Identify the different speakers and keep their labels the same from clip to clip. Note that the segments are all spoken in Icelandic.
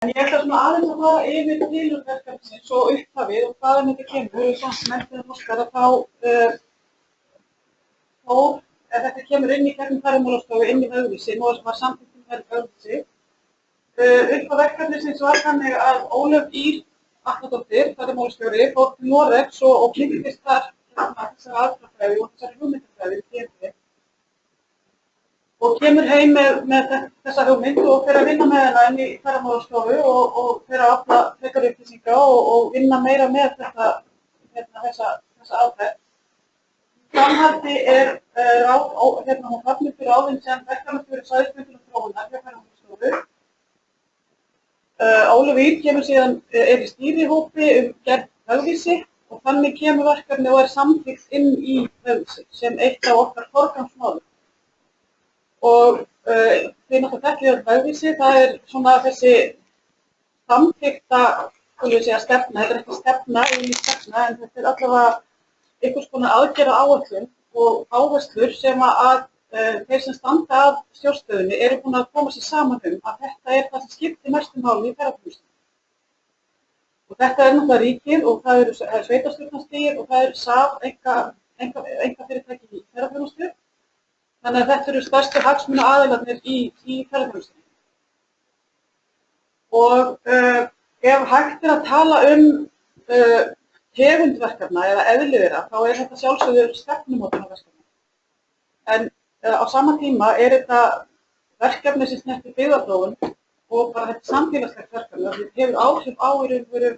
Speaker 1: En ég ætla svona aðeins að fara yfir tilurð verkefnisins og upphafið og hvaðan þetta kemur. Sem menntuðum þroskara ef þetta kemur inn í gegnum Ferðamálastofu, inn í Vegvísi, og var samþykkt í Vegvísi. Upphaf verkefnisins var þannig að Ólöf Ýr Atladóttir, ferðamálastjóri, fór til Noregs og kynntist þar þessari aðferðafræði og þessari hugmyndafræði í TNT. Og kemur heim með þessa hugmynd og fer að vinna með hana inn í Ferðamálastofu og fer að afla frekari upplýsinga og vinna meira með þessa aðferð. Framhaldi hún framhaldi fyrir áðinn sem verkefnastjóri svæðisbundinnar þróunar hjá Ferðamálastofu. Ólöf Ýr kemur síðan í stýrihópi gerð Vegvísi og þannig kemur verkefni og samþykkt inn í Vegvísi sem eitt af okkar forgangsmálum. Og þið náttúrulega þekkið Vegvísi, það svona þessi samþykkta, stefna, þetta ekki stefna, stefna, en þetta allavega einhvers konar aðgerðaáætlun og áherslur sem að þeir sem standa að stjórnstöðinni eru búin að koma sér saman að þetta það sem skiptir mestu máli í ferðaþjónustu. Og þetta náttúrulega ríkið og það eru sveitarstjórnarstigið og það SAF, einkafyrirtæki í ferðaþjónustu. Þannig að þetta eru stærstu hagsmunaaðilarnir í ferðaþjónustunni. Og ef hægt að tala tegund verkefna eða eðli þeirra, þá þetta sjálfsögður stefnumótunarverkefni. En á sama tíma þetta verkefni sem snertir byggðaþróun og bara þetta samfélagslegt verkefni. Þetta hefur áhrif á í raun og veru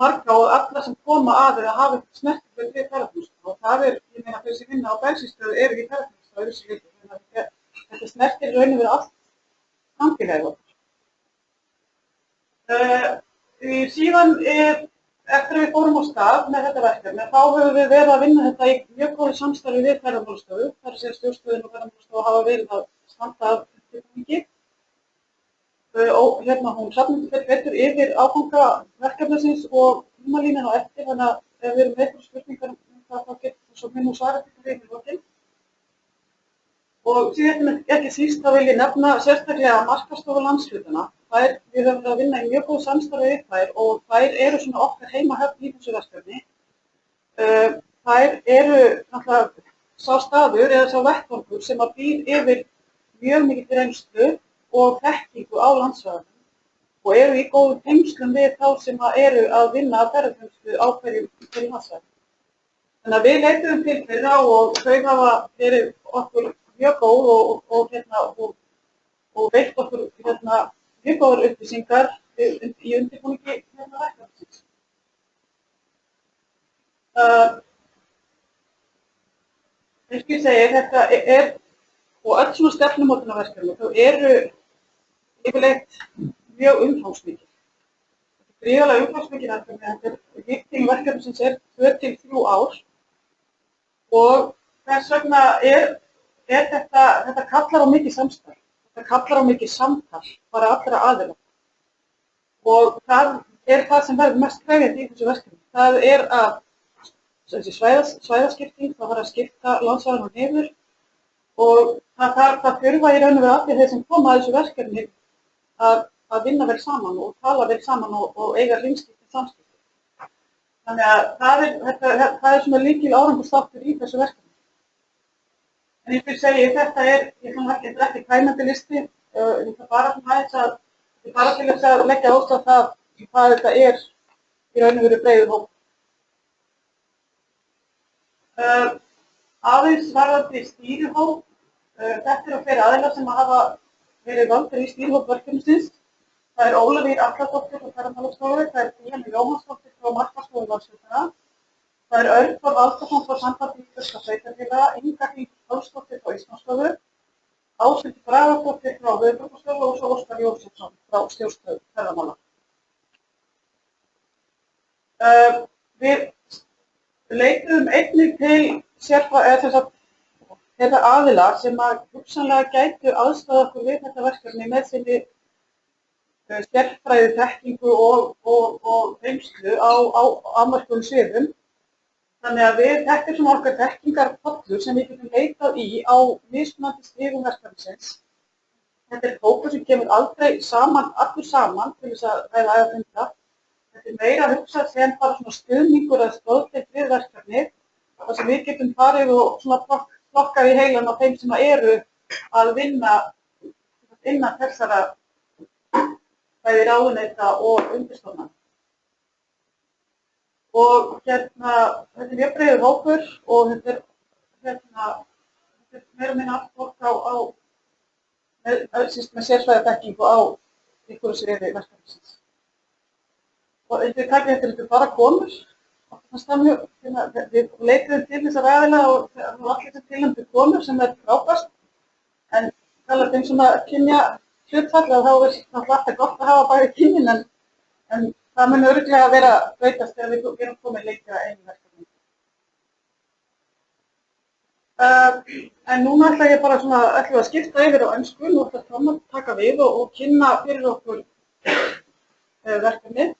Speaker 1: marga og alla sem koma að eða hafa snertingu við ferðaþjónustu. Og það ég meina þeir sem vinna á bensínstöðu eru ekki ferðaþjónustu á þessu viti. Þannig að þetta snertir í raun og veru allt samfélagið okkar. Síðan eftir að við fórum á stað með þetta verkefni, þá höfum við verið að vinna þetta í mjög góðu samstarfi við Ferðamálastofu. Það stjórnstöðin og Ferðamálastofa hafa verið að standa að undirbúningi. Hún safnaði betur yfir áfanga verkefnisins og tímalínan á eftir, þannig að ef við erum með eitthvað spurningar það, þá getur svo minn og svara þetta við í lokin. Og síðan ekki síst þá vil ég nefna sérstaklega markaðsstofu landshlutanna. Við höfum verið að vinna í mjög góð samstarfi við þær og þær eru svona okkar heimahöfn í þessu verkefni. Þær eru náttúrulega sá staður eða sá vettvangur sem að býr yfir mjög mikið reynslu og þekkingu á landsvæðunum og eru í góðum tengslum við þá sem eru að vinna að ferðaþjónustu á hverjum landsvæðum. Þannig að við leituðum til þeirra og þau hafa verið okkur mjög góð og veitt okkur mjög góðar upplýsingar í undirbúningi verkefnisins. Eins og ég segi, þetta og öll svona stefnumótunarverkefni, þau eru yfirleitt mjög umfangsmikil. Þetta gríðarlega umfangsmikil verkefni, virkning verkefnisins 2 til 3 ár og þess vegna þetta kallar á mikið samstarf. Það kallar á mikið samtal, bara allra aðila. Og það það sem verður mest krefjandi í þessu verkefni. Það að svæðaskipting, það að skipta landsvæðunum niður og það þurfa í raun og veru allir þeir sem koma að þessu verkefni að vinna vel saman og tala vel saman og eiga hreinskipti samskipti. Þannig að það svona lykil árangursþáttur í þessu verkefni. En ég vil segja, þetta er ekki tæmandi listi, ég bara til þess að leggja áherslu á það hvað þetta í raun og veru breiður hópur. Aðeins varðandi stýrihóp, þetta eru fleiri aðilar sem hafa verið valdir í stýrihóp verkefnisins. Það Ólöf Ýr Atladóttir frá Ferðamálastofu, það Díana Jóhannsdóttir frá markaðsstofu landshlutana. Það Örn Þór Valdimarsson frá Sambandi íslenskra sveitarfélaga, Inga Hlín Pálsdóttir frá Íslandsstofu, Ásthildur Bragadóttir frá Höfuðborgarstofu og svo Óskar Jósefsson frá stjórnstöð ferðamála. Við leituðum einnig til þeirra aðila sem hugsanlega gætu aðstoða okkur við þetta verkefni með sinni sérfræði þekkingu og reynslu á afmörkuðum sviðum. Þannig að þetta svona okkar þekkingarpollur sem við getum leitað í á mismunandi stigum verkefnisins. Þetta hópur sem kemur aldrei saman, allur saman til þess að ræða eða funda. Þetta meira að hugsa sem bara svona stuðningur að stoðteitt við verkefni, þar sem við getum farið og svona flokkað í heilan á þeim sem eru að vinna innan þessara bæði ráðuneyta og undirstofnana. Og þetta er mjög breiður hópur og þetta er meira minna allt fólk með sérfræðiþekkingu á einhverju sviði verkefnisins. Og við takkum þetta bara konur. Við leituðum til þessar aðila og það var allir sem tilnefndu konur sem frábært. En talað um svona kynja hlutfall þá er alltaf gott að hafa bæði kynin en það mun örugglega vera breytast þegar við erum komin lengra einu verkefni. En núna ætla ég bara ætlum við að skipta yfir á ensku, nú ætla Tom að taka við og kynna fyrir okkur verkefnið.